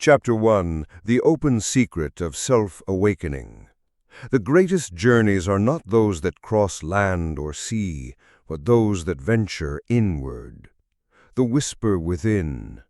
Chapter 1, The Open Secret of Self-Awakening. The greatest journeys are not those that cross land or sea, but those that venture inward. The whisper within.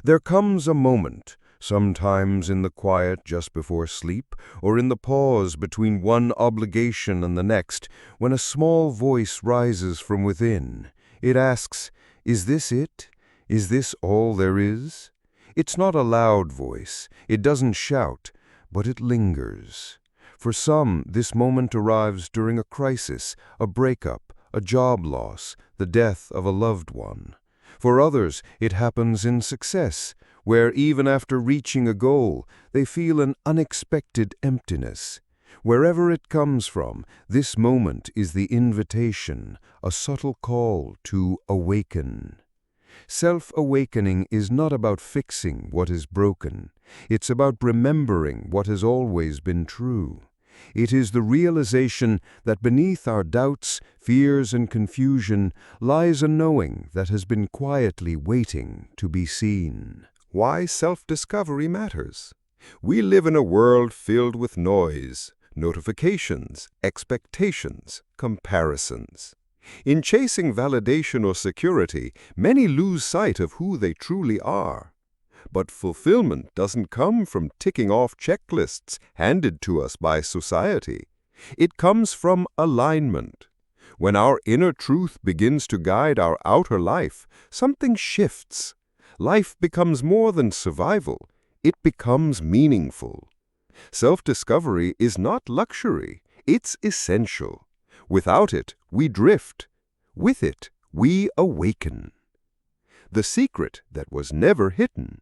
There comes a moment, sometimes in the quiet just before sleep, or in the pause between one obligation and the next, when a small voice rises from within. It asks, "Is this it? Is this all there is?" It's not a loud voice, it doesn't shout, but it lingers. For some, this moment arrives during a crisis, a breakup, a job loss, the death of a loved one. For others, it happens in success, where even after reaching a goal, they feel an unexpected emptiness. Wherever it comes from, this moment is the invitation, a subtle call to awaken. Self-awakening is not about fixing what is broken. It's about remembering what has always been true. It is the realization that beneath our doubts, fears, and confusion lies a knowing that has been quietly waiting to be seen. Why self-discovery matters. We live in a world filled with noise, notifications, expectations, comparisons. In chasing validation or security, many lose sight of who they truly are. But fulfillment doesn't come from ticking off checklists handed to us by society. It comes from alignment. When our inner truth begins to guide our outer life, something shifts. Life becomes more than survival. It becomes meaningful. Self-discovery is not luxury. It's essential. Without it, we drift. With it, we awaken. The secret that was never hidden.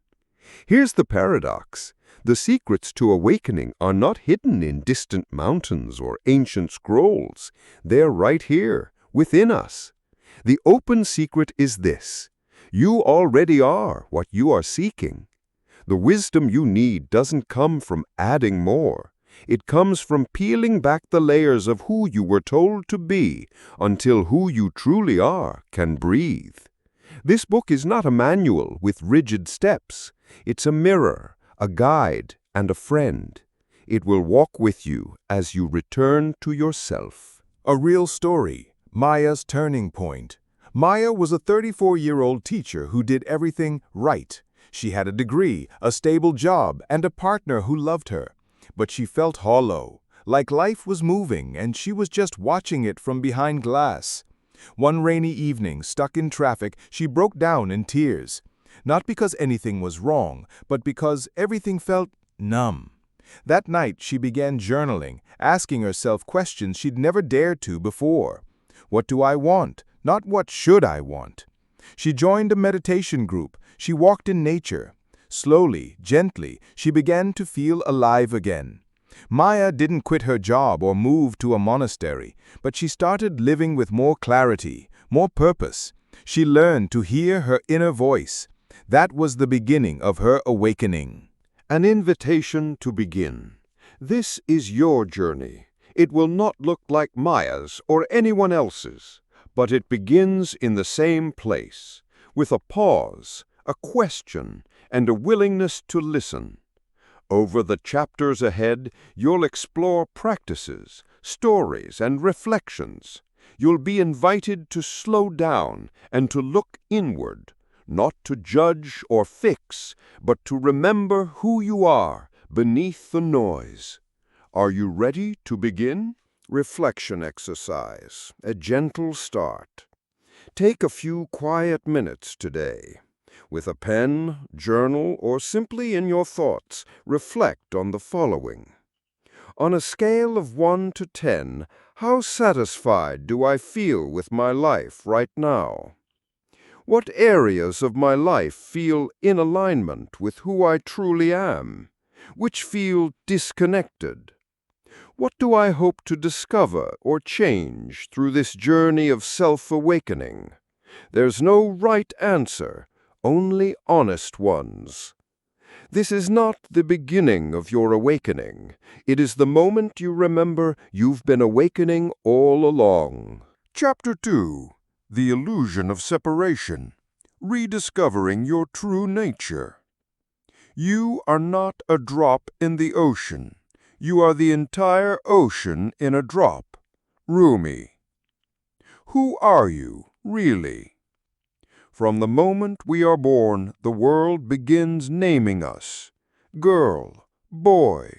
Here's the paradox. The secrets to awakening are not hidden in distant mountains or ancient scrolls. They're right here, within us. The open secret is this. You already are what you are seeking. The wisdom you need doesn't come from adding more. It comes from peeling back the layers of who you were told to be until who you truly are can breathe. This book is not a manual with rigid steps. It's a mirror, a guide, and a friend. It will walk with you as you return to yourself. A real story, Maya's turning point. Maya was a 34-year-old teacher who did everything right. She had a degree, a stable job, and a partner who loved her. But she felt hollow, like life was moving and she was just watching it from behind glass. One rainy evening, stuck in traffic, she broke down in tears. Not because anything was wrong, but because everything felt numb. That night, she began journaling, asking herself questions she'd never dared to before. What do I want? Not what should I want? She joined a meditation group. She walked in nature. Slowly, gently, she began to feel alive again. Maya didn't quit her job or move to a monastery, but she started living with more clarity, more purpose. She learned to hear her inner voice. That was the beginning of her awakening. An invitation to begin. This is your journey. It will not look like Maya's or anyone else's, but it begins in the same place, with a pause, a question, and a willingness to listen. Over the chapters ahead, you'll explore practices, stories, and reflections. You'll be invited to slow down and to look inward, not to judge or fix, but to remember who you are beneath the noise. Are you ready to begin? Reflection exercise, a gentle start. Take a few quiet minutes today. With a pen, journal, or simply in your thoughts, reflect on the following. On a scale of 1 to 10, how satisfied do I feel with my life right now? What areas of my life feel in alignment with who I truly am? Which feel disconnected? What do I hope to discover or change through this journey of self-awakening? There's no right answer. Only honest ones. This is not the beginning of your awakening. It is the moment you remember you've been awakening all along. Chapter 2. The Illusion of Separation. Rediscovering Your True Nature. You are not a drop in the ocean. You are the entire ocean in a drop. Rumi. Who are you, really? From the moment we are born, the world begins naming us. Girl, boy,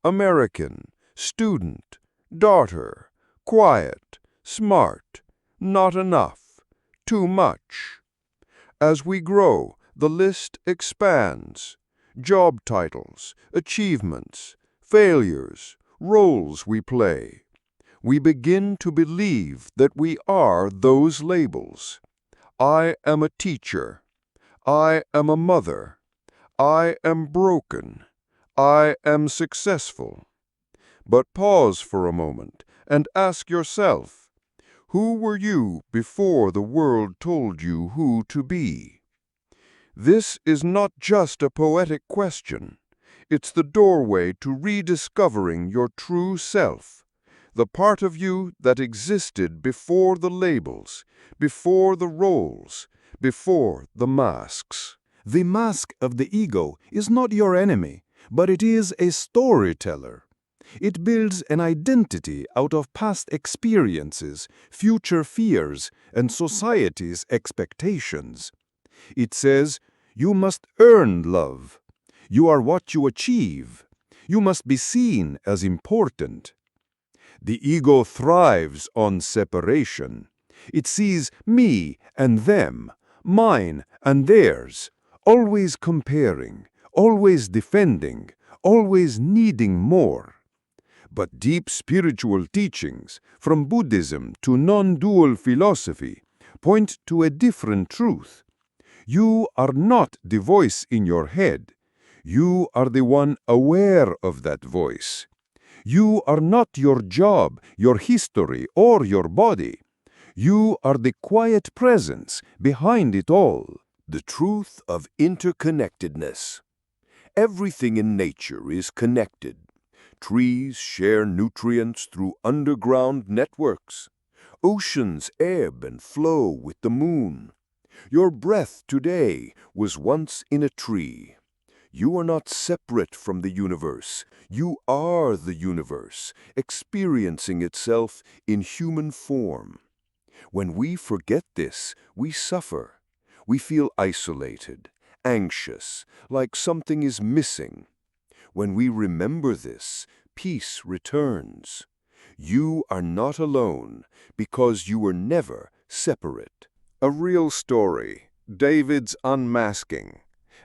American, student, daughter, quiet, smart, not enough, too much. As we grow, the list expands. Job titles, achievements, failures, roles we play. We begin to believe that we are those labels. I am a teacher. I am a mother. I am broken. I am successful. But pause for a moment and ask yourself, who were you before the world told you who to be? This is not just a poetic question. It's the doorway to rediscovering your true self, the part of you that existed before the labels, before the roles, before the masks. The mask of the ego is not your enemy, but it is a storyteller. It builds an identity out of past experiences, future fears, and society's expectations. It says, you must earn love. You are what you achieve. You must be seen as important. The ego thrives on separation. It sees me and them, mine and theirs, always comparing, always defending, always needing more. But deep spiritual teachings, from Buddhism to non-dual philosophy, point to a different truth. You are not the voice in your head. You are the one aware of that voice. You are not your job, your history, or your body. You are the quiet presence behind it all. The truth of interconnectedness. Everything in nature is connected. Trees share nutrients through underground networks. Oceans ebb and flow with the moon. Your breath today was once in a tree. You are not separate from the universe. You are the universe, experiencing itself in human form. When we forget this, we suffer. We feel isolated, anxious, like something is missing. When we remember this, peace returns. You are not alone because you were never separate. A real story, David's unmasking.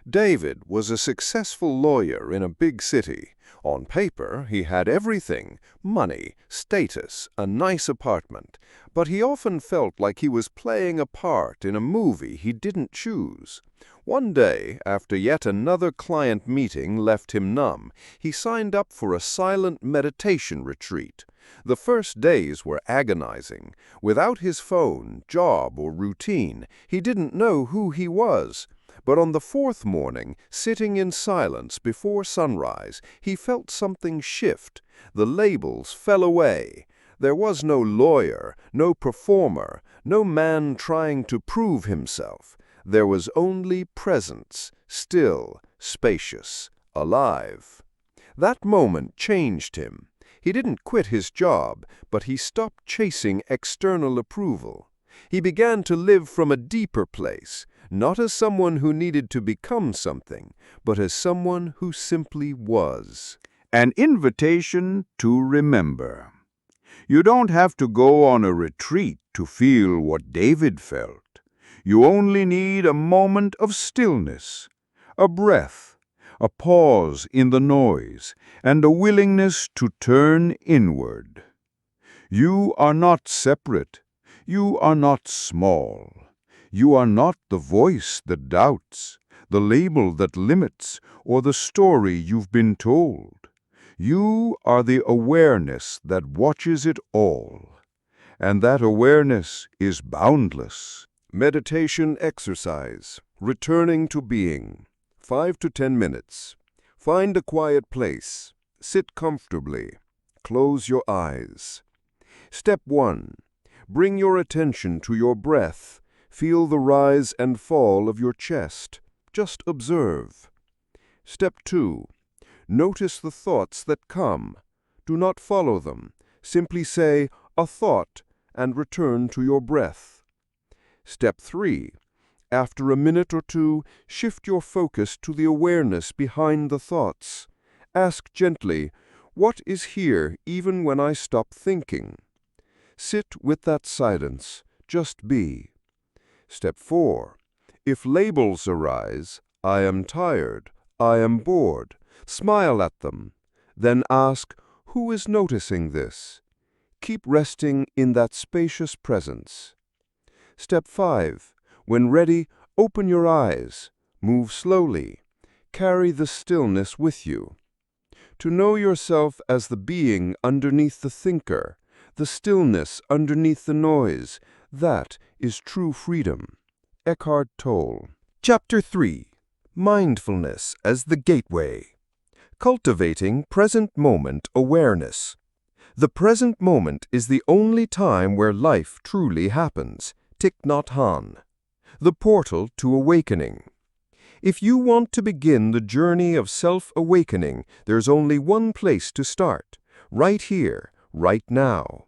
David was a successful lawyer in a big city. On paper, he had everything: money, status, a nice apartment. But he often felt like he was playing a part in a movie he didn't choose. One day, after yet another client meeting left him numb, he signed up for a silent meditation retreat. The first days were agonizing. Without his phone, job, or routine, he didn't know who he was. But on the fourth morning, sitting in silence before sunrise, he felt something shift. The labels fell away. There was no lawyer, no performer, no man trying to prove himself. There was only presence, still, spacious, alive. That moment changed him. He didn't quit his job, but he stopped chasing external approval. He began to live from a deeper place, not as someone who needed to become something, but as someone who simply was. An invitation to remember. You don't have to go on a retreat to feel what David felt. You only need a moment of stillness, a breath, a pause in the noise, and a willingness to turn inward. You are not separate. You are not small. You are not the voice that doubts, the label that limits, or the story you've been told. You are the awareness that watches it all. And that awareness is boundless. Meditation exercise. Returning to being. 5 to 10 minutes. Find a quiet place. Sit comfortably. Close your eyes. Step 1. Bring your attention to your breath. Feel the rise and fall of your chest. Just observe. Step 2. Notice the thoughts that come. Do not follow them. Simply say, "a thought," and return to your breath. Step 3. After a minute or two, shift your focus to the awareness behind the thoughts. Ask gently, "What is here even when I stop thinking?" Sit with that silence. Just be. Step 4. If labels arise, "I am tired," "I am bored," smile at them. Then ask, "Who is noticing this?" Keep resting in that spacious presence. Step 5. When ready, open your eyes. Move slowly. Carry the stillness with you. To know yourself as the being underneath the thinker, the stillness underneath the noise, that is true freedom. Eckhart Tolle. Chapter 3. Mindfulness as the Gateway. Cultivating Present Moment Awareness. The present moment is the only time where life truly happens. Thich Nhat Hanh. The portal to awakening. If you want to begin the journey of self-awakening, there's only one place to start. Right here, right now.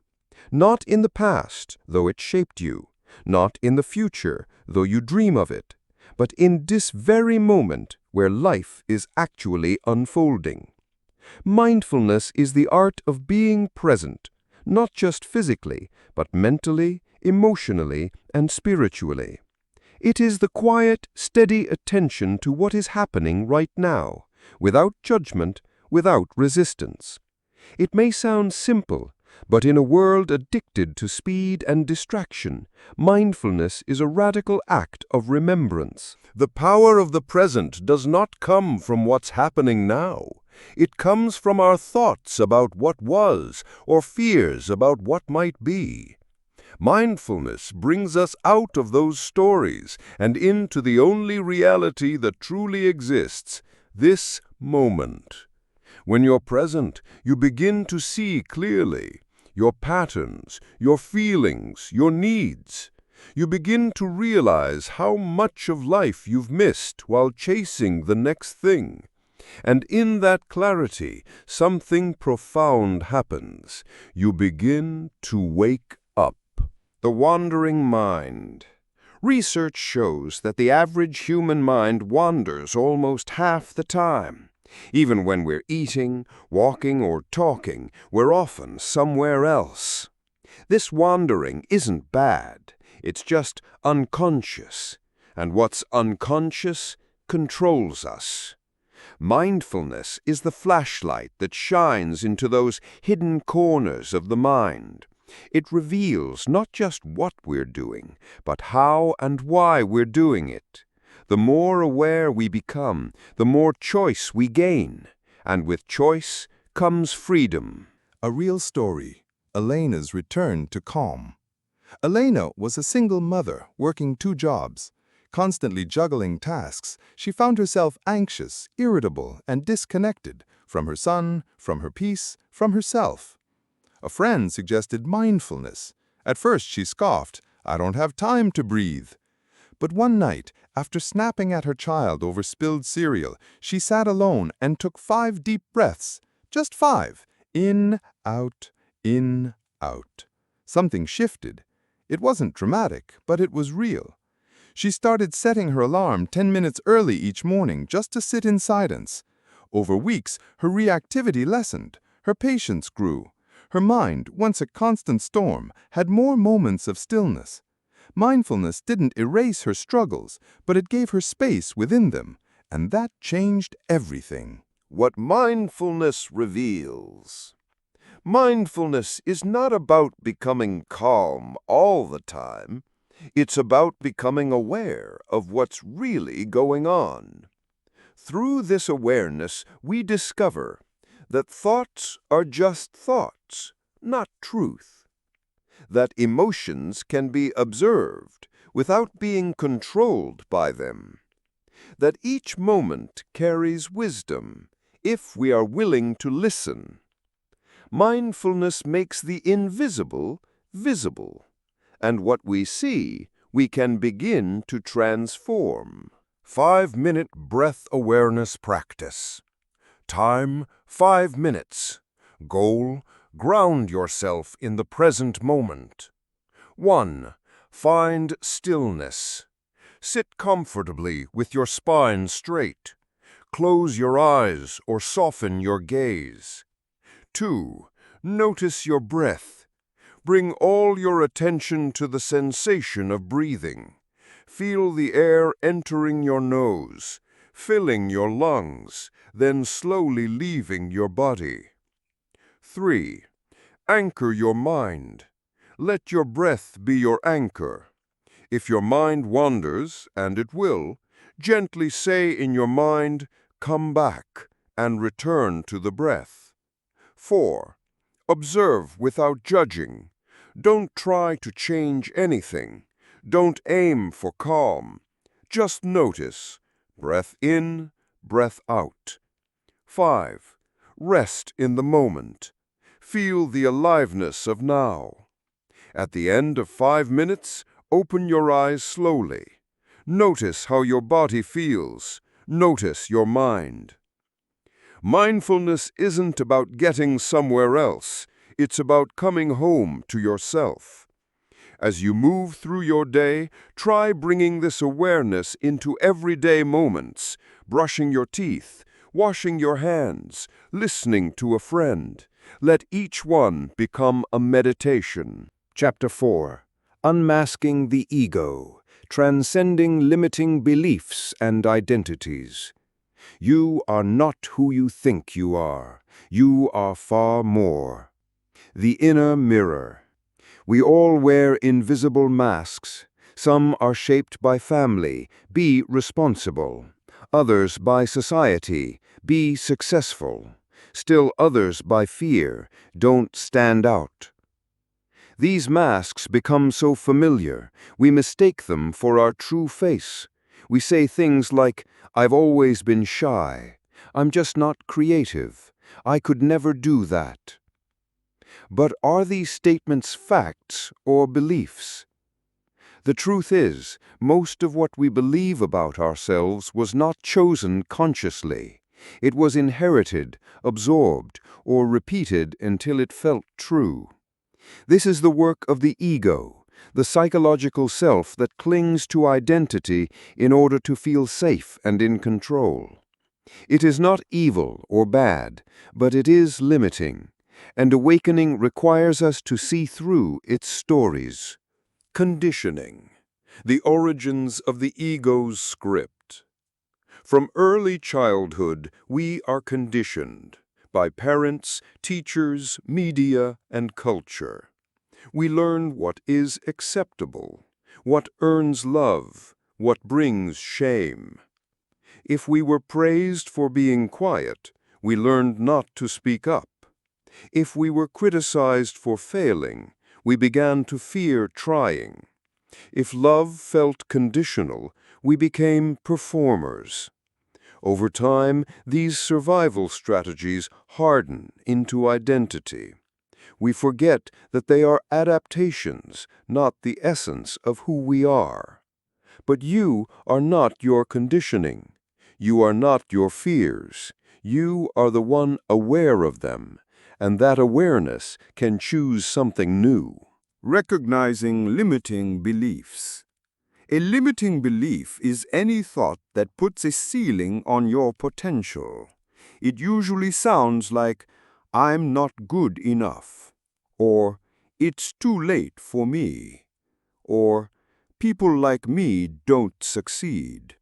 Not in the past, though it shaped you. Not in the future, though you dream of it. But in this very moment where life is actually unfolding. Mindfulness is the art of being present, not just physically, but mentally, emotionally, and spiritually. It is the quiet, steady attention to what is happening right now, without judgment, without resistance. It may sound simple, but in a world addicted to speed and distraction, mindfulness is a radical act of remembrance. The power of the present does not come from what's happening now. It comes from our thoughts about what was, or fears about what might be. Mindfulness brings us out of those stories and into the only reality that truly exists, this moment. When you're present, you begin to see clearly your patterns, your feelings, your needs. You begin to realize how much of life you've missed while chasing the next thing. And in that clarity, something profound happens. You begin to wake up. The wandering mind. Research shows that the average human mind wanders almost half the time. Even when we're eating, walking, or talking, we're often somewhere else. This wandering isn't bad. It's just unconscious. And what's unconscious controls us. Mindfulness is the flashlight that shines into those hidden corners of the mind. It reveals not just what we're doing, but how and why we're doing it. The more aware we become, the more choice we gain. And with choice comes freedom. A real story. Elena's return to calm. Elena was a single mother working 2 jobs. Constantly juggling tasks, she found herself anxious, irritable, and disconnected from her son, from her peace, from herself. A friend suggested mindfulness. At first she scoffed, "I don't have time to breathe." But one night, after snapping at her child over spilled cereal, she sat alone and took 5 deep breaths. Just 5. In, out, in, out. Something shifted. It wasn't dramatic, but it was real. She started setting her alarm 10 minutes early each morning just to sit in silence. Over weeks, her reactivity lessened. Her patience grew. Her mind, once a constant storm, had more moments of stillness. Mindfulness didn't erase her struggles, but it gave her space within them, and that changed everything. What mindfulness reveals. Mindfulness is not about becoming calm all the time. It's about becoming aware of what's really going on. Through this awareness, we discover that thoughts are just thoughts, not truth. That emotions can be observed without being controlled by them. That each moment carries wisdom if we are willing to listen. Mindfulness makes the invisible visible, and what we see we can begin to transform. 5-minute breath awareness practice. Time, 5 minutes. Goal, ground yourself in the present moment. 1. Find stillness. Sit comfortably with your spine straight. Close your eyes or soften your gaze. 2. Notice your breath. Bring all your attention to the sensation of breathing. Feel the air entering your nose, filling your lungs, then slowly leaving your body. 3. Anchor your mind. Let your breath be your anchor. If your mind wanders, and it will, gently say in your mind, "Come back," and return to the breath. 4. Observe without judging. Don't try to change anything. Don't aim for calm. Just notice. Breath in, breath out. 5. Rest in the moment. Feel the aliveness of now. At the end of 5 minutes, open your eyes slowly. Notice how your body feels. Notice your mind. Mindfulness isn't about getting somewhere else. It's about coming home to yourself. As you move through your day, try bringing this awareness into everyday moments, brushing your teeth, washing your hands, listening to a friend. Let each one become a meditation. Chapter 4. Unmasking the Ego, Transcending Limiting Beliefs and Identities. You are not who you think you are. You are far more. The inner mirror. We all wear invisible masks. Some are shaped by family. Be responsible. Others by society. Be successful. Still others by fear. Don't stand out. These masks become so familiar, we mistake them for our true face. We say things like, "I've always been shy. I'm just not creative. I could never do that." But are these statements facts or beliefs? The truth is, most of what we believe about ourselves was not chosen consciously. It was inherited, absorbed, or repeated until it felt true. This is the work of the ego, the psychological self that clings to identity in order to feel safe and in control. It is not evil or bad, but it is limiting, and awakening requires us to see through its stories. Conditioning, the origins of the ego's script. From early childhood, we are conditioned by parents, teachers, media, and culture. We learn what is acceptable, what earns love, what brings shame. If we were praised for being quiet, we learned not to speak up. If we were criticized for failing, we began to fear trying. If love felt conditional, we became performers. Over time, these survival strategies harden into identity. We forget that they are adaptations, not the essence of who we are. But you are not your conditioning. You are not your fears. You are the one aware of them, and that awareness can choose something new. Recognizing limiting beliefs. A limiting belief is any thought that puts a ceiling on your potential. It usually sounds like, "I'm not good enough," or "It's too late for me," or "People like me don't succeed,"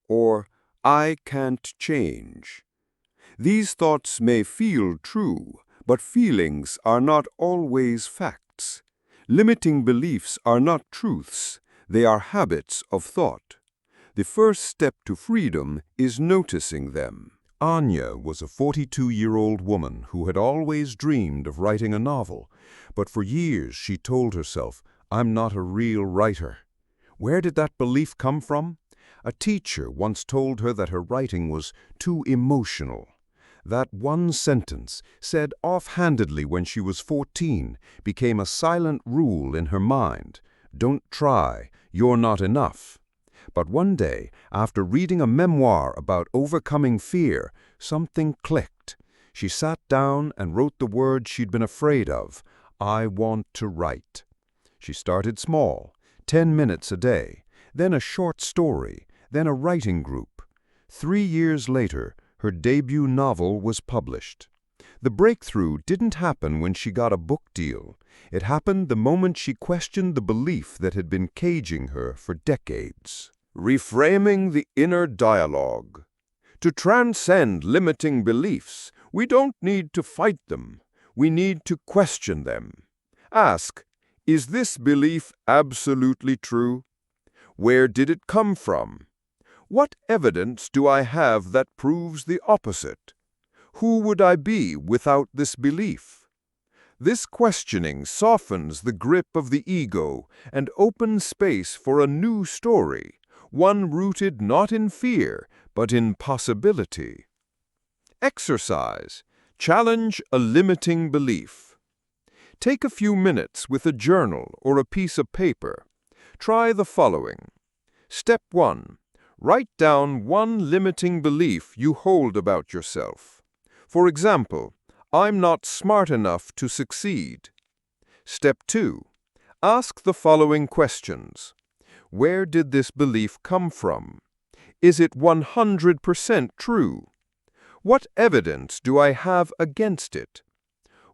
or "I can't change." These thoughts may feel true, but feelings are not always facts. Limiting beliefs are not truths. They are habits of thought. The first step to freedom is noticing them. Anya was a 42-year-old woman who had always dreamed of writing a novel, but for years she told herself, "I'm not a real writer." Where did that belief come from? A teacher once told her that her writing was too emotional. That one sentence, said offhandedly when she was 14, became a silent rule in her mind. Don't try, you're not enough. But one day, after reading a memoir about overcoming fear, something clicked. She sat down and wrote the words she'd been afraid of. I want to write. She started small, 10 minutes a day, then a short story, then a writing group. 3 years later, her debut novel was published. The breakthrough didn't happen when she got a book deal. It happened the moment she questioned the belief that had been caging her for decades. Reframing the inner dialogue. To transcend limiting beliefs, we don't need to fight them. We need to question them. Ask, is this belief absolutely true? Where did it come from? What evidence do I have that proves the opposite? Who would I be without this belief? This questioning softens the grip of the ego and opens space for a new story, one rooted not in fear, but in possibility. Exercise. Challenge a limiting belief. Take a few minutes with a journal or a piece of paper. Try the following. Step 1. Write down one limiting belief you hold about yourself. For example, I'm not smart enough to succeed. Step 2. Ask the following questions. Where did this belief come from? Is it 100% true? What evidence do I have against it?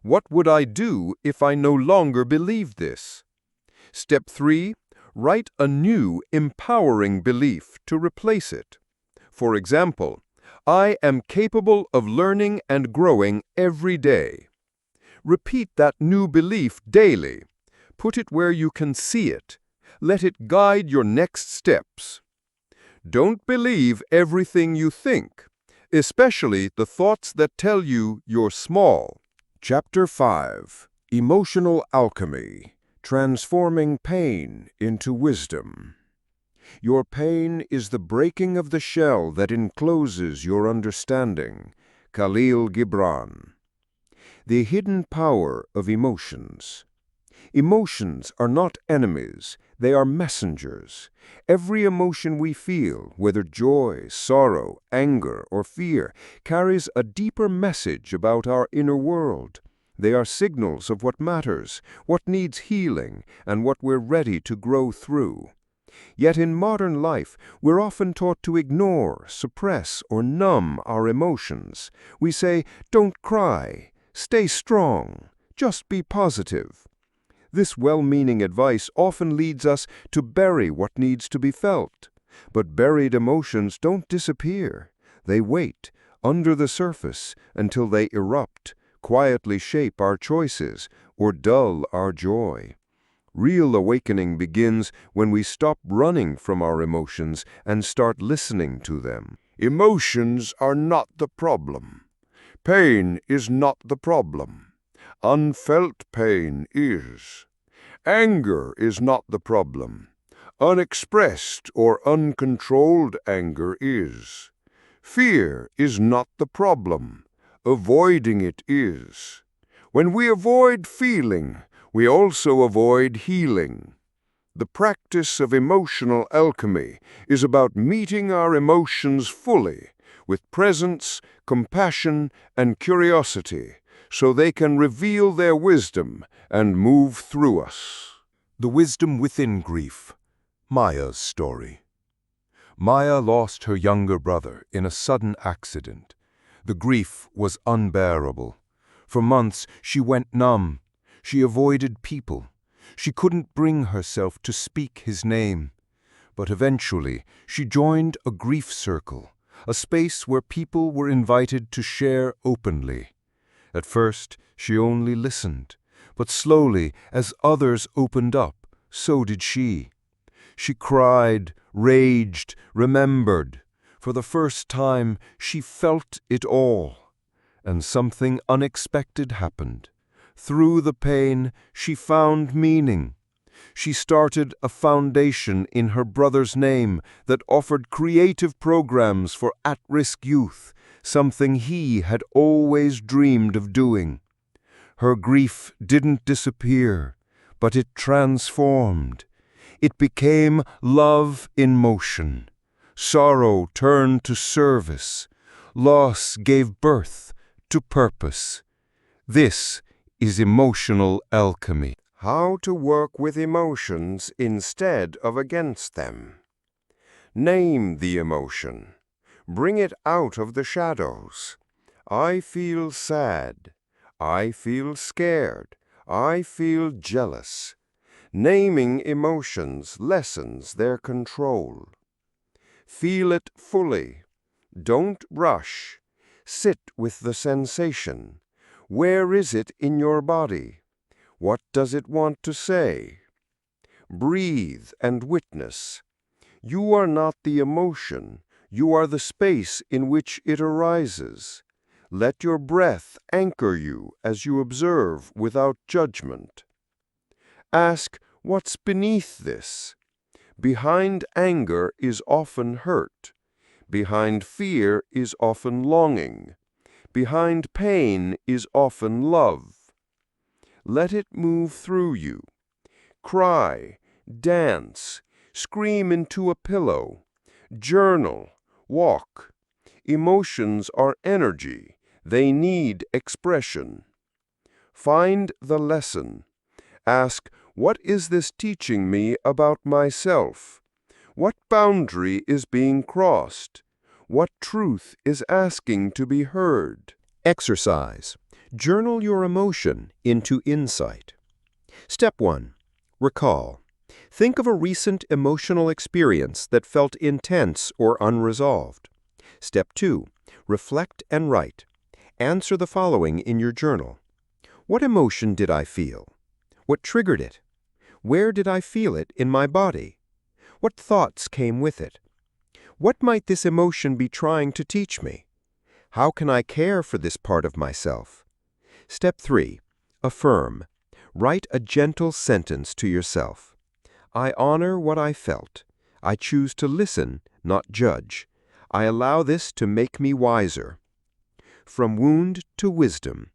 What would I do if I no longer believed this? Step 3. Write a new, empowering belief to replace it. For example, I am capable of learning and growing every day. Repeat that new belief daily. Put it where you can see it. Let it guide your next steps. Don't believe everything you think, especially the thoughts that tell you you're small. Chapter 5. Emotional Alchemy. Transforming pain into wisdom. Your pain is the breaking of the shell that encloses your understanding. Khalil Gibran. The hidden power of emotions. Emotions are not enemies, they are messengers. Every emotion we feel, whether joy, sorrow, anger, or fear, carries a deeper message about our inner world. They are signals of what matters, what needs healing, and what we're ready to grow through. Yet in modern life, we're often taught to ignore, suppress, or numb our emotions. We say, don't cry, stay strong, just be positive. This well-meaning advice often leads us to bury what needs to be felt. But buried emotions don't disappear. They wait, under the surface, until they erupt, quietly shape our choices, or dull our joy. Real awakening begins when we stop running from our emotions and start listening to them. Emotions are not the problem. Pain is not the problem. Unfelt pain is. Anger is not the problem. Unexpressed or uncontrolled anger is. Fear is not the problem. Avoiding it is. When we avoid feeling, we also avoid healing. The practice of emotional alchemy is about meeting our emotions fully, with presence, compassion, and curiosity, so they can reveal their wisdom and move through us. The wisdom within grief. Maya's story. Maya lost her younger brother in a sudden accident. The grief was unbearable. For months, she went numb. She avoided people. She couldn't bring herself to speak his name. But eventually, she joined a grief circle, a space where people were invited to share openly. At first, she only listened, but slowly, as others opened up, so did she. She cried, raged, remembered. For the first time, she felt it all. And something unexpected happened. Through the pain, she found meaning. She started a foundation in her brother's name that offered creative programs for at-risk youth, something he had always dreamed of doing. Her grief didn't disappear, but it transformed. It became love in motion. Sorrow turned to service. Loss gave birth to purpose. This is emotional alchemy. How to work with emotions instead of against them. Name the emotion. Bring it out of the shadows. I feel sad. I feel scared. I feel jealous. Naming emotions lessens their control. Feel it fully. Don't rush. Sit with the sensation. Where is it in your body? What does it want to say? Breathe and witness. You are not the emotion. You are the space in which it arises. Let your breath anchor you as you observe without judgment. Ask, what's beneath this? Behind anger is often hurt. Behind fear is often longing. Behind pain is often love. Let it move through you. Cry, dance, scream into a pillow, journal, walk. Emotions are energy. They need expression. Find the lesson. Ask, what is this teaching me about myself? What boundary is being crossed? What truth is asking to be heard? Exercise. Journal your emotion into insight. Step 1. Recall. Think of a recent emotional experience that felt intense or unresolved. Step 2. Reflect and write. Answer the following in your journal. What emotion did I feel? What triggered it? Where did I feel it in my body? What thoughts came with it? What might this emotion be trying to teach me? How can I care for this part of myself? Step 3. Affirm. Write a gentle sentence to yourself. I honor what I felt. I choose to listen, not judge. I allow this to make me wiser. From wound to wisdom.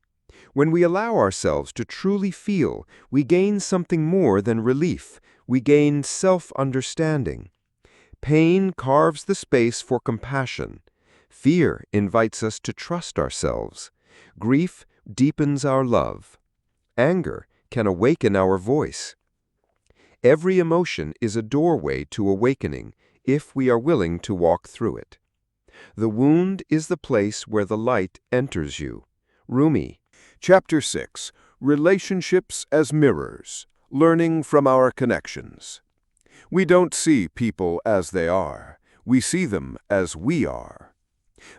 When we allow ourselves to truly feel, we gain something more than relief. We gain self-understanding. Pain carves the space for compassion. Fear invites us to trust ourselves. Grief deepens our love. Anger can awaken our voice. Every emotion is a doorway to awakening if we are willing to walk through it. The wound is the place where the light enters you. Rumi. Chapter 6. Relationships as Mirrors. Learning from our connections. We don't see people as they are. We see them as we are.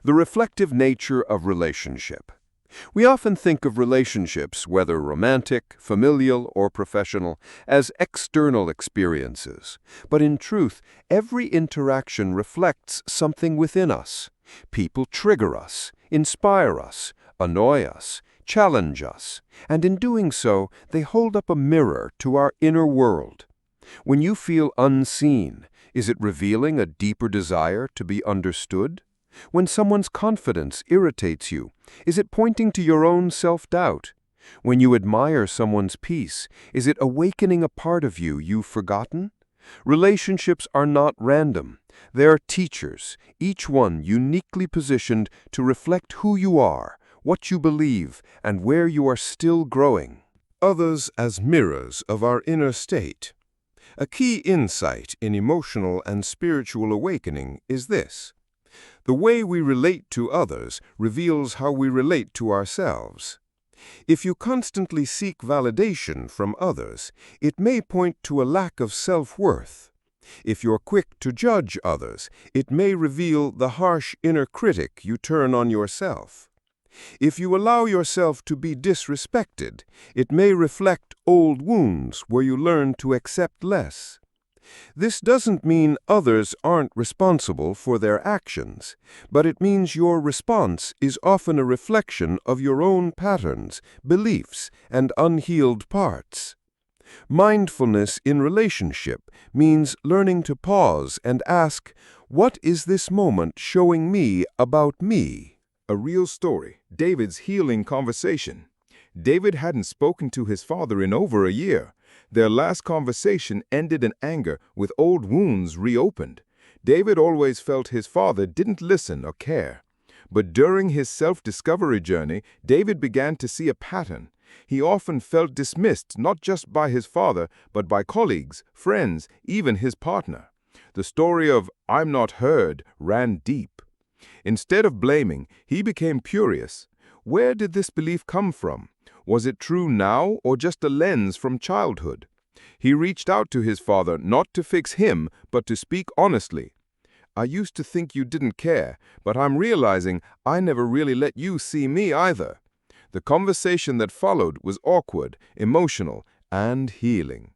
The reflective nature of relationship. We often think of relationships, whether romantic, familial, or professional, as external experiences. But in truth, every interaction reflects something within us. People trigger us, inspire us, annoy us, challenge us, and in doing so, they hold up a mirror to our inner world. When you feel unseen, is it revealing a deeper desire to be understood? When someone's confidence irritates you, is it pointing to your own self-doubt? When you admire someone's peace, is it awakening a part of you you've forgotten? Relationships are not random. They are teachers, each one uniquely positioned to reflect who you are, what you believe, and where you are still growing. Others as mirrors of our inner state. A key insight in emotional and spiritual awakening is this. The way we relate to others reveals how we relate to ourselves. If you constantly seek validation from others, it may point to a lack of self-worth. If you're quick to judge others, it may reveal the harsh inner critic you turn on yourself. If you allow yourself to be disrespected, it may reflect old wounds where you learn to accept less. This doesn't mean others aren't responsible for their actions, but it means your response is often a reflection of your own patterns, beliefs, and unhealed parts. Mindfulness in relationship means learning to pause and ask, what is this moment showing me about me? A real story, David's healing conversation. David hadn't spoken to his father in over a year. Their last conversation ended in anger, with old wounds reopened. David always felt his father didn't listen or care. But during his self-discovery journey, David began to see a pattern. He often felt dismissed not just by his father, but by colleagues, friends, even his partner. The story of "I'm not heard" ran deep. Instead of blaming, he became curious. Where did this belief come from? Was it true now or just a lens from childhood? He reached out to his father not to fix him, but to speak honestly. "I used to think you didn't care, but I'm realizing I never really let you see me either." The conversation that followed was awkward, emotional, and healing.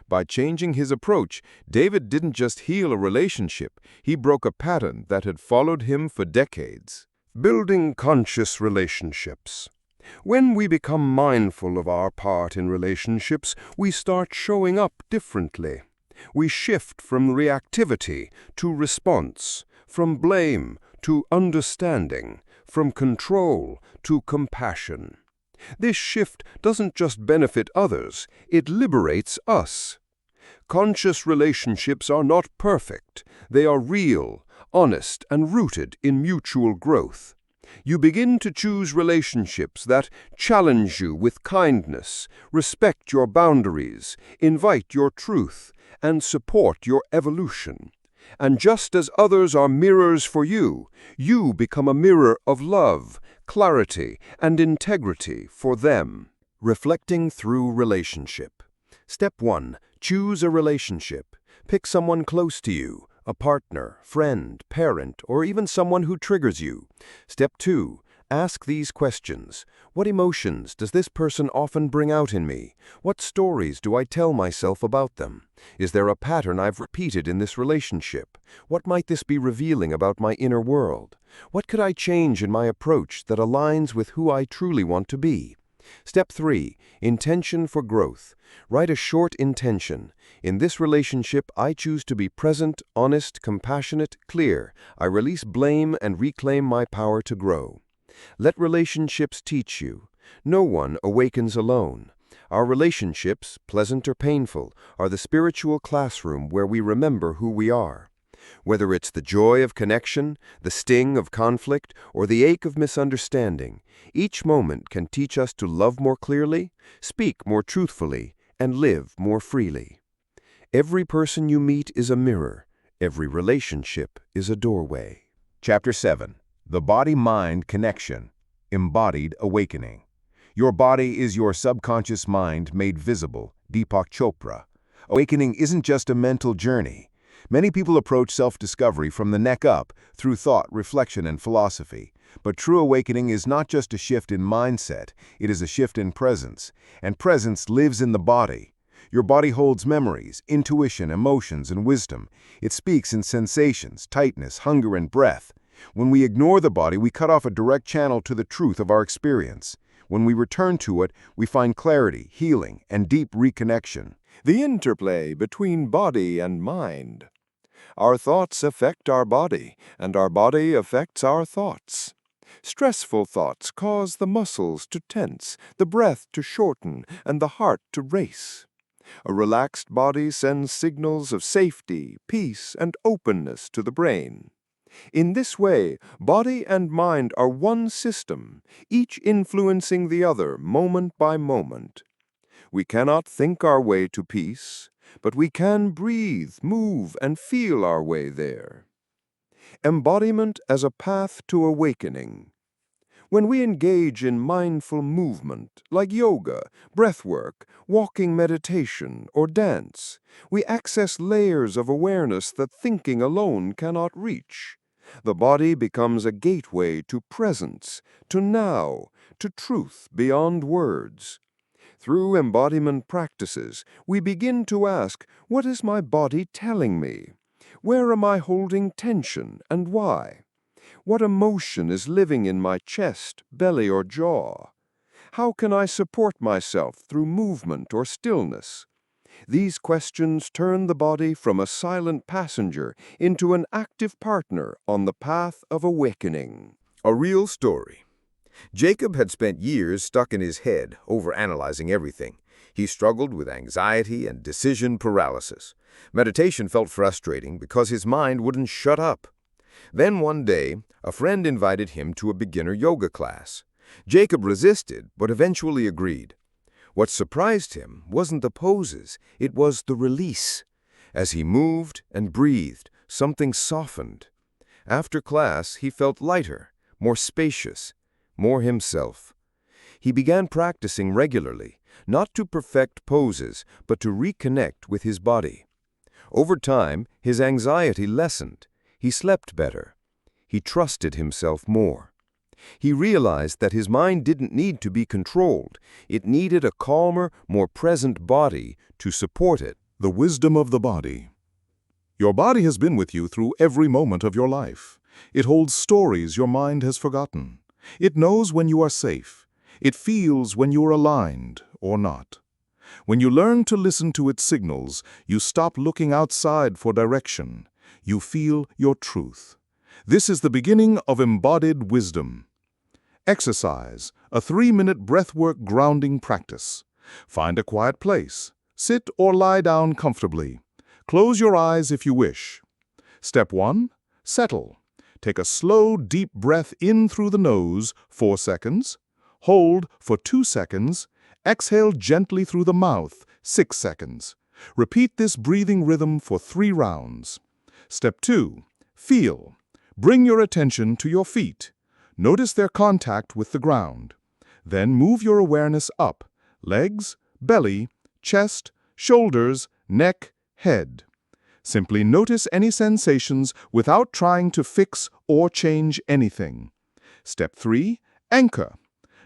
By changing his approach, David didn't just heal a relationship, he broke a pattern that had followed him for decades. Building conscious relationships. When we become mindful of our part in relationships, we start showing up differently. We shift from reactivity to response, from blame to understanding, from control to compassion. This shift doesn't just benefit others, it liberates us. Conscious relationships are not perfect. They are real, honest, and rooted in mutual growth. You begin to choose relationships that challenge you with kindness, respect your boundaries, invite your truth, and support your evolution. And just as others are mirrors for you, you become a mirror of love, clarity, and integrity for them. Reflecting through relationship. Step 1. Choose a relationship. Pick someone close to you, a partner, friend, parent, or even someone who triggers you. Step 2. Ask these questions. What emotions does this person often bring out in me? What stories do I tell myself about them? Is there a pattern I've repeated in this relationship? What might this be revealing about my inner world? What could I change in my approach that aligns with who I truly want to be? Step 3. Intention for growth. Write a short intention. In this relationship, I choose to be present, honest, compassionate, clear. I release blame and reclaim my power to grow. Let relationships teach you. No one awakens alone. Our relationships, pleasant or painful, are the spiritual classroom where we remember who we are. Whether it's the joy of connection, the sting of conflict, or the ache of misunderstanding, each moment can teach us to love more clearly, speak more truthfully, and live more freely. Every person you meet is a mirror. Every relationship is a doorway. Chapter 7. The Body-Mind Connection. Embodied Awakening. Your body is your subconscious mind made visible. Deepak Chopra. Awakening isn't just a mental journey. Many people approach self-discovery from the neck up, through thought, reflection, and philosophy. But true awakening is not just a shift in mindset, it is a shift in presence. And presence lives in the body. Your body holds memories, intuition, emotions, and wisdom. It speaks in sensations, tightness, hunger, and breath. When we ignore the body, we cut off a direct channel to the truth of our experience. When we return to it, we find clarity, healing, and deep reconnection. The interplay between body and mind. Our thoughts affect our body, and our body affects our thoughts. Stressful thoughts cause the muscles to tense, the breath to shorten, and the heart to race. A relaxed body sends signals of safety, peace, and openness to the brain. In this way, body and mind are one system, each influencing the other moment by moment. We cannot think our way to peace, but we can breathe, move, and feel our way there. Embodiment as a path to awakening. When we engage in mindful movement, like yoga, breathwork, walking meditation, or dance, we access layers of awareness that thinking alone cannot reach. The body becomes a gateway to presence, to now, to truth beyond words. Through embodiment practices, we begin to ask, what is my body telling me? Where am I holding tension and why? What emotion is living in my chest, belly, or jaw? How can I support myself through movement or stillness? These questions turn the body from a silent passenger into an active partner on the path of awakening. A real story. Jacob had spent years stuck in his head, overanalyzing everything. He struggled with anxiety and decision paralysis. Meditation felt frustrating because his mind wouldn't shut up. Then one day, a friend invited him to a beginner yoga class. Jacob resisted, but eventually agreed. What surprised him wasn't the poses, it was the release. As he moved and breathed, something softened. After class, he felt lighter, more spacious, more himself. He began practicing regularly, not to perfect poses, but to reconnect with his body. Over time, his anxiety lessened. He slept better. He trusted himself more. He realized that his mind didn't need to be controlled. It needed a calmer, more present body to support it. The wisdom of the body. Your body has been with you through every moment of your life. It holds stories your mind has forgotten. It knows when you are safe. It feels when you are aligned or not. When you learn to listen to its signals, you stop looking outside for direction. You feel your truth. This is the beginning of embodied wisdom. Exercise, a 3-minute breathwork grounding practice. Find a quiet place. Sit or lie down comfortably. Close your eyes if you wish. Step 1. Settle. Take a slow, deep breath in through the nose, 4 seconds. Hold for 2 seconds. Exhale gently through the mouth, 6 seconds. Repeat this breathing rhythm for 3 rounds. Step 2. Feel. Bring your attention to your feet. Notice their contact with the ground. Then move your awareness up, legs, belly, chest, shoulders, neck, head. Simply notice any sensations without trying to fix or change anything. Step 3. Anchor.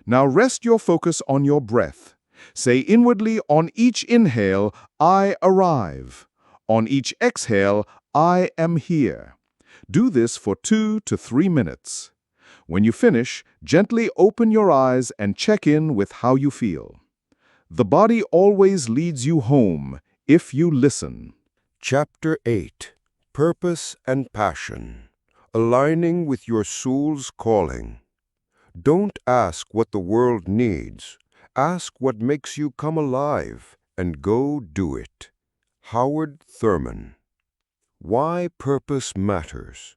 Now rest your focus on your breath. Say inwardly on each inhale, I arrive. On each exhale, I am here. Do this for 2 to 3 minutes. When you finish, gently open your eyes and check in with how you feel. The body always leads you home if you listen. Chapter 8. Purpose and Passion. Aligning with your soul's calling. Don't ask what the world needs. Ask what makes you come alive, and go do it. Howard Thurman. Why purpose matters.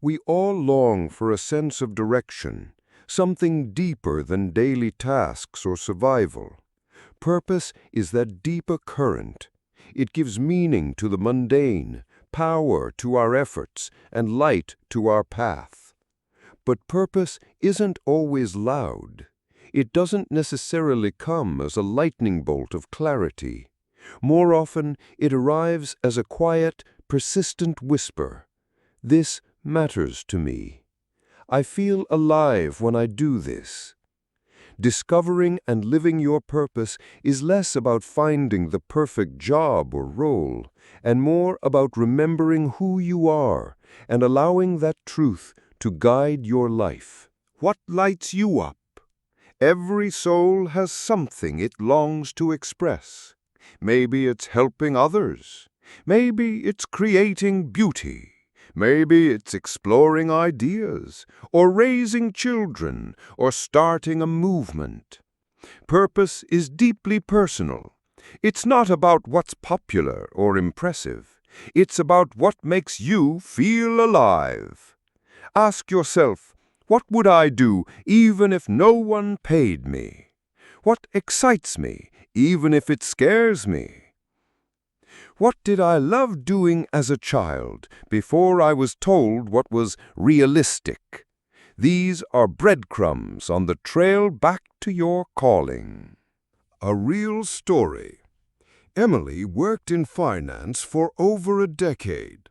We all long for a sense of direction, something deeper than daily tasks or survival. Purpose is that deeper current. It gives meaning to the mundane, power to our efforts, and light to our path. But purpose isn't always loud. It doesn't necessarily come as a lightning bolt of clarity. More often, it arrives as a quiet, persistent whisper. This matters to me. I feel alive when I do this. Discovering and living your purpose is less about finding the perfect job or role, and more about remembering who you are and allowing that truth to guide your life. What lights you up? Every soul has something it longs to express. Maybe it's helping others. Maybe it's creating beauty. Maybe it's exploring ideas, or raising children, or starting a movement. Purpose is deeply personal. It's not about what's popular or impressive. It's about what makes you feel alive. Ask yourself, what would I do even if no one paid me? What excites me, even if it scares me? What did I love doing as a child before I was told what was realistic? These are breadcrumbs on the trail back to your calling. A real story. Emily worked in finance for over a decade.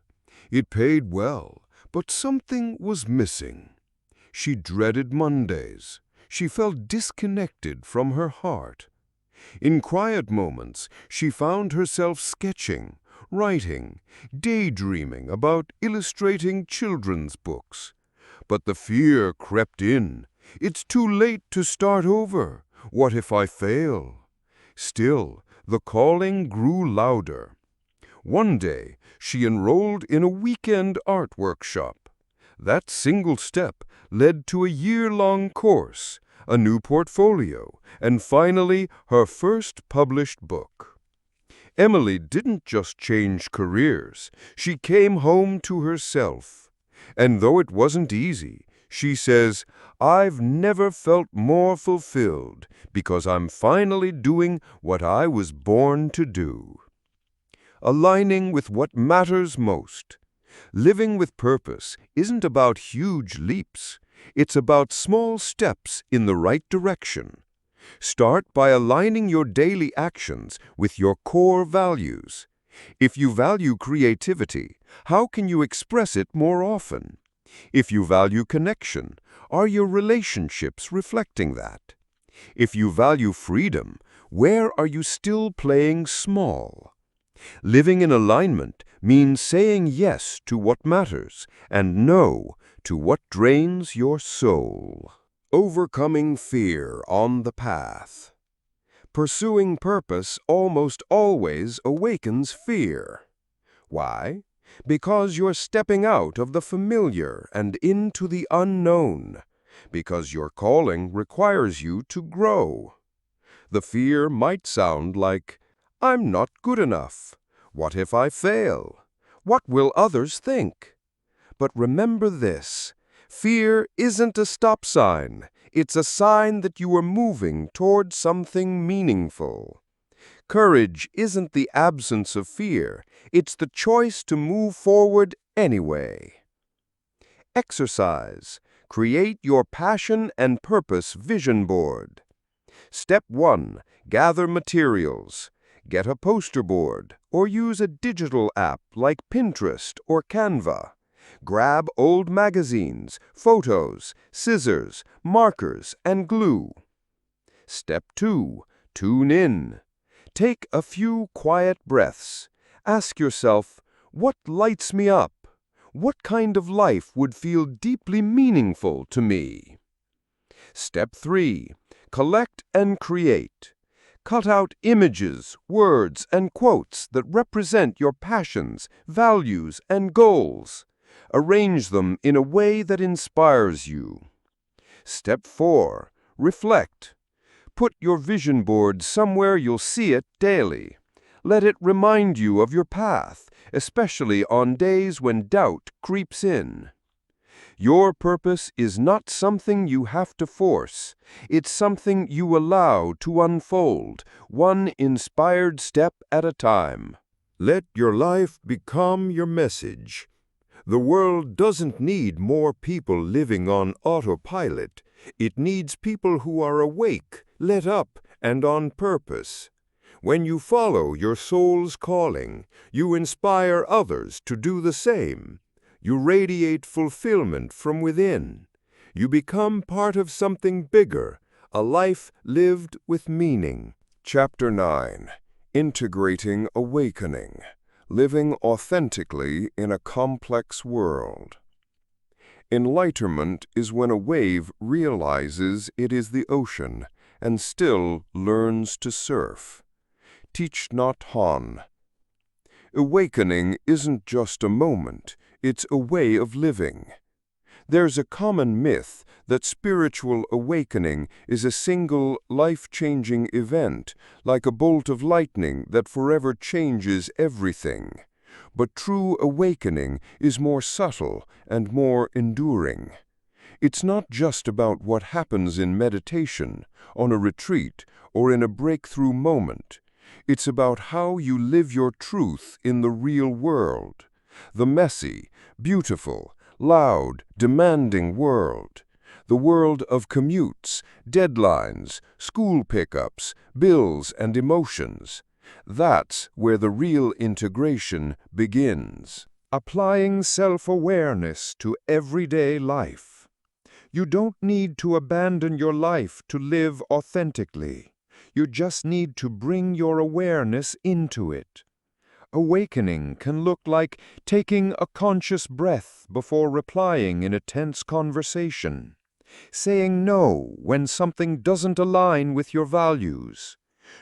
It paid well, but something was missing. She dreaded Mondays. She felt disconnected from her heart. In quiet moments, she found herself sketching, writing, daydreaming about illustrating children's books. But the fear crept in. It's too late to start over. What if I fail? Still, the calling grew louder. One day, she enrolled in a weekend art workshop. That single step led to a year-long course, a new portfolio, and finally her first published book. Emily didn't just change careers, she came home to herself. And though it wasn't easy, she says, "I've never felt more fulfilled because I'm finally doing what I was born to do." Aligning with what matters most. Living with purpose isn't about huge leaps. It's about small steps in the right direction. Start by aligning your daily actions with your core values. If you value creativity, how can you express it more often? If you value connection, are your relationships reflecting that? If you value freedom, where are you still playing small? Living in alignment means saying yes to what matters and no to what drains your soul. Overcoming fear on the path. Pursuing purpose almost always awakens fear. Why? Because you're stepping out of the familiar and into the unknown. Because your calling requires you to grow. The fear might sound like, "I'm not good enough. What if I fail? What will others think?" But remember this. Fear isn't a stop sign. It's a sign that you are moving toward something meaningful. Courage isn't the absence of fear. It's the choice to move forward anyway. Exercise. Create your passion and purpose vision board. Step 1. Gather materials. Get a poster board or use a digital app like Pinterest or Canva. Grab old magazines, photos, scissors, markers, and glue. Step 2. Tune in. Take a few quiet breaths. Ask yourself, what lights me up? What kind of life would feel deeply meaningful to me? Step 3. Collect and create. Cut out images, words, and quotes that represent your passions, values, and goals. Arrange them in a way that inspires you. Step 4. Reflect. Put your vision board somewhere you'll see it daily. Let it remind you of your path, especially on days when doubt creeps in. Your purpose is not something you have to force. It's something you allow to unfold, one inspired step at a time. Let your life become your message. The world doesn't need more people living on autopilot. It needs people who are awake, lit up, and on purpose. When you follow your soul's calling, you inspire others to do the same. You radiate fulfillment from within. You become part of something bigger, a life lived with meaning. Chapter 9. Integrating Awakening. Living authentically in a complex world. Enlightenment is when a wave realizes it is the ocean and still learns to surf. Thich Nhat Hanh. Awakening isn't just a moment, it's a way of living. There's a common myth that spiritual awakening is a single, life-changing event, like a bolt of lightning that forever changes everything. But true awakening is more subtle and more enduring. It's not just about what happens in meditation, on a retreat, or in a breakthrough moment. It's about how you live your truth in the real world. The messy, beautiful, loud, demanding world. The world of commutes, deadlines, school pickups, bills, and emotions. That's where the real integration begins. Applying self-awareness to everyday life. You don't need to abandon your life to live authentically. You just need to bring your awareness into it. Awakening can look like taking a conscious breath before replying in a tense conversation, saying no when something doesn't align with your values,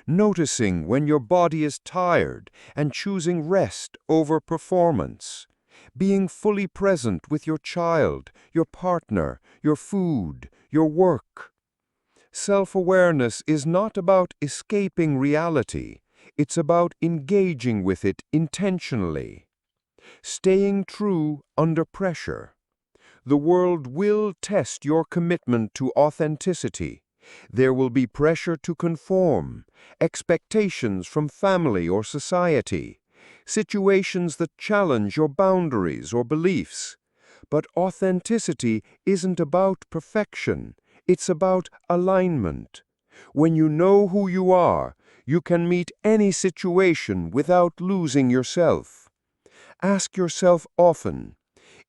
noticing when your body is tired and choosing rest over performance, being fully present with your child, your partner, your food, your work. Self-awareness is not about escaping reality. It's about engaging with it intentionally. Staying true under pressure. The world will test your commitment to authenticity. There will be pressure to conform, expectations from family or society, situations that challenge your boundaries or beliefs. But authenticity isn't about perfection. It's about alignment. When you know who you are, you can meet any situation without losing yourself. Ask yourself often,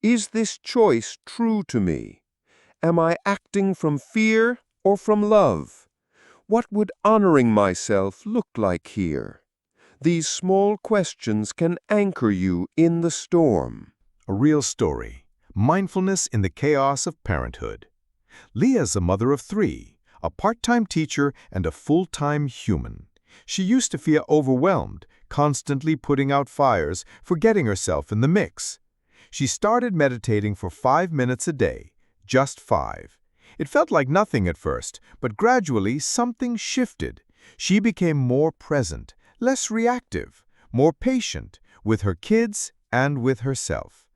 is this choice true to me? Am I acting from fear or from love? What would honoring myself look like here? These small questions can anchor you in the storm. A real story. Mindfulness in the chaos of parenthood. Leah's a mother of 3, a part-time teacher and a full-time human. She used to feel overwhelmed, constantly putting out fires, forgetting herself in the mix. She started meditating for 5 minutes a day, just 5. It felt like nothing at first, but gradually something shifted. She became more present, less reactive, more patient with her kids and with herself.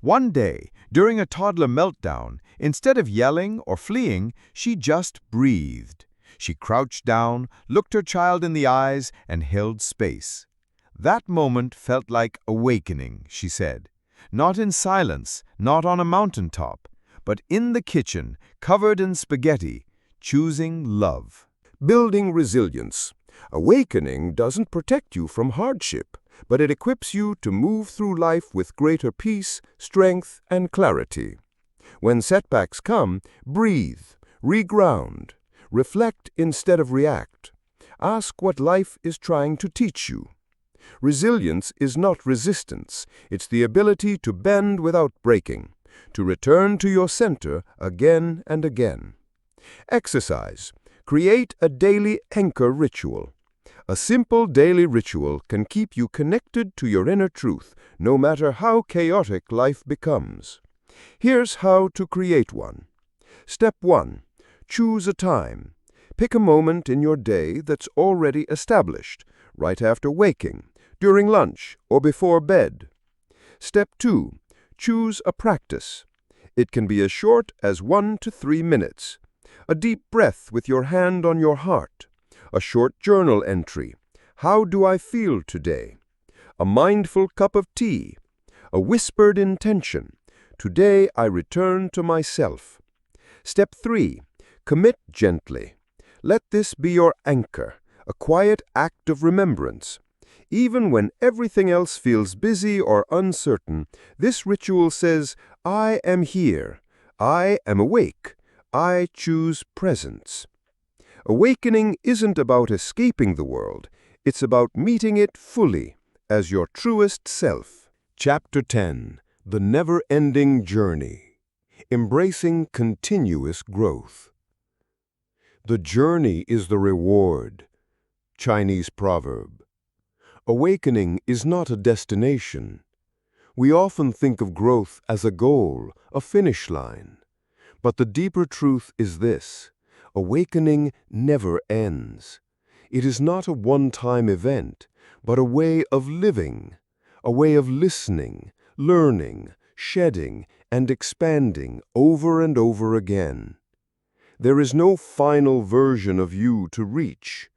One day, during a toddler meltdown, instead of yelling or fleeing, she just breathed. She crouched down, looked her child in the eyes, and held space. That moment felt like awakening, she said. Not in silence, not on a mountaintop, but in the kitchen, covered in spaghetti, choosing love. Building resilience. Awakening doesn't protect you from hardship, but it equips you to move through life with greater peace, strength, and clarity. When setbacks come, breathe, reground, reflect instead of react. Ask what life is trying to teach you. Resilience is not resistance. It's the ability to bend without breaking, to return to your center again and again. Exercise. Create a daily anchor ritual. A simple daily ritual can keep you connected to your inner truth, no matter how chaotic life becomes. Here's how to create one. Step 1. Choose a time. Pick a moment in your day that's already established, right after waking, during lunch, or before bed. Step 2. Choose a practice. It can be as short as 1 to 3 minutes. A deep breath with your hand on your heart. A short journal entry. How do I feel today? A mindful cup of tea. A whispered intention. Today I return to myself. Step 3. Commit gently. Let this be your anchor, a quiet act of remembrance. Even when everything else feels busy or uncertain, this ritual says, I am here. I am awake. I choose presence. Awakening isn't about escaping the world. It's about meeting it fully, as your truest self. Chapter 10. The Never-Ending Journey. Embracing continuous growth. The journey is the reward. Chinese proverb. Awakening is not a destination. We often think of growth as a goal, a finish line. But the deeper truth is this: awakening never ends. It is not a one-time event, but a way of living, a way of listening, learning, shedding, and expanding over and over again. There is no final version of you to reach,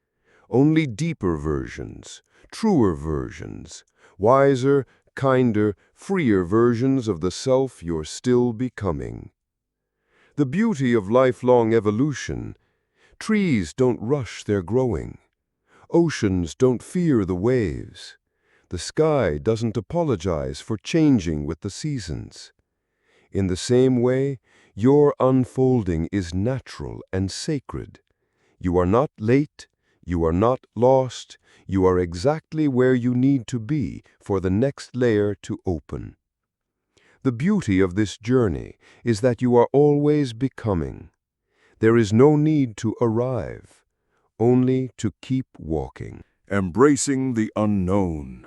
only deeper versions, truer versions, wiser, kinder, freer versions of the self you're still becoming. The beauty of lifelong evolution: trees don't rush their growing. Oceans don't fear the waves. The sky doesn't apologize for changing with the seasons. In the same way, your unfolding is natural and sacred. You are not late, you are not lost, you are exactly where you need to be for the next layer to open. The beauty of this journey is that you are always becoming. There is no need to arrive, only to keep walking. Embracing the unknown.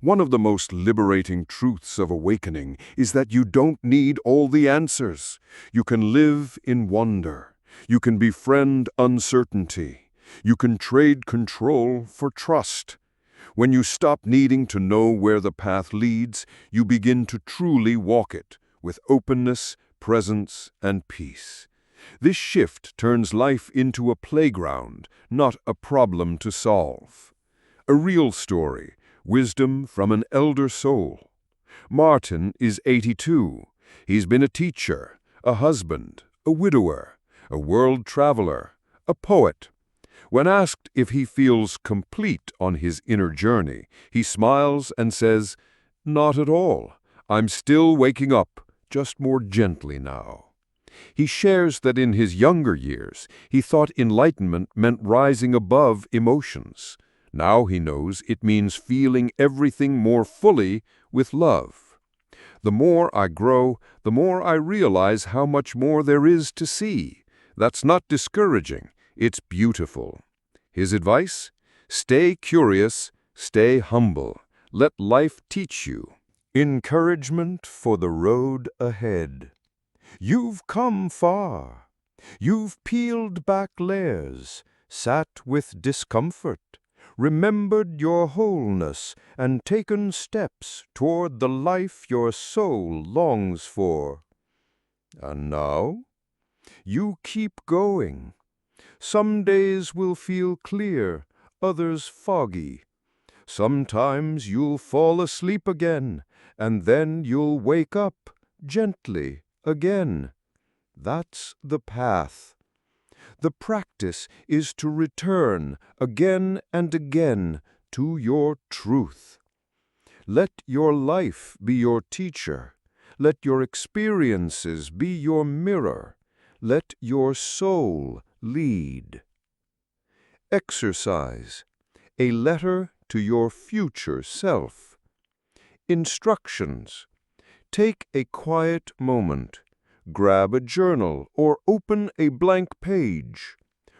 One of the most liberating truths of awakening is that you don't need all the answers. You can live in wonder. You can befriend uncertainty. You can trade control for trust. When you stop needing to know where the path leads, you begin to truly walk it with openness, presence, and peace. This shift turns life into a playground, not a problem to solve. A real story, wisdom from an elder soul. Martin is 82. He's been a teacher, a husband, a widower, a world traveler, a poet. When asked if he feels complete on his inner journey, he smiles and says, "Not at all. I'm still waking up, just more gently now." He shares that in his younger years, he thought enlightenment meant rising above emotions. Now he knows it means feeling everything more fully with love. The more I grow, the more I realize how much more there is to see. That's not discouraging. It's beautiful. His advice? Stay curious, stay humble. Let life teach you. Encouragement for the road ahead. You've come far. You've peeled back layers, sat with discomfort, remembered your wholeness, and taken steps toward the life your soul longs for. And now? You keep going. Some days will feel clear, others foggy. Sometimes you'll fall asleep again, and then you'll wake up gently again. That's the path. The practice is to return again and again to your truth. Let your life be your teacher. Let your experiences be your mirror. Let your soul lead. Exercise. A letter to your future self. Instructions. Take a quiet moment. Grab a journal or open a blank page.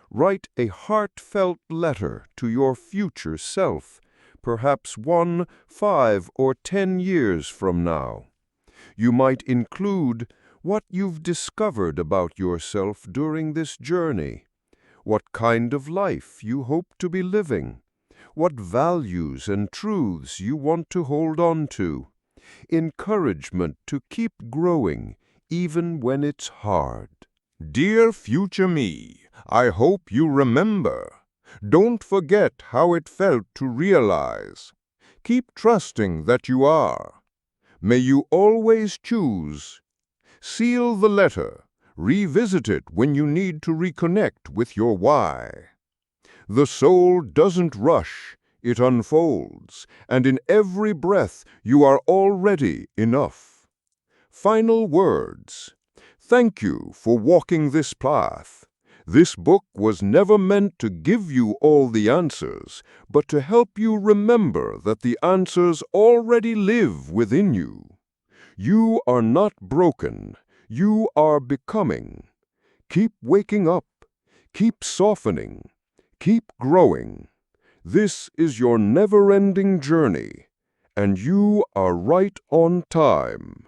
Write a heartfelt letter to your future self, perhaps 1, 5, or 10 years from now. You might include what you've discovered about yourself during this journey, what kind of life you hope to be living, what values and truths you want to hold on to, encouragement to keep growing even when it's hard. Dear future me, I hope you remember. Don't forget how it felt to realize. Keep trusting that you are. May you always choose. Seal the letter. Revisit it when you need to reconnect with your why. The soul doesn't rush, it unfolds, and in every breath you are already enough. Final words. Thank you for walking this path. This book was never meant to give you all the answers, but to help you remember that the answers already live within you. You are not broken. You are becoming. Keep waking up. Keep softening. Keep growing. This is your never-ending journey, and you are right on time.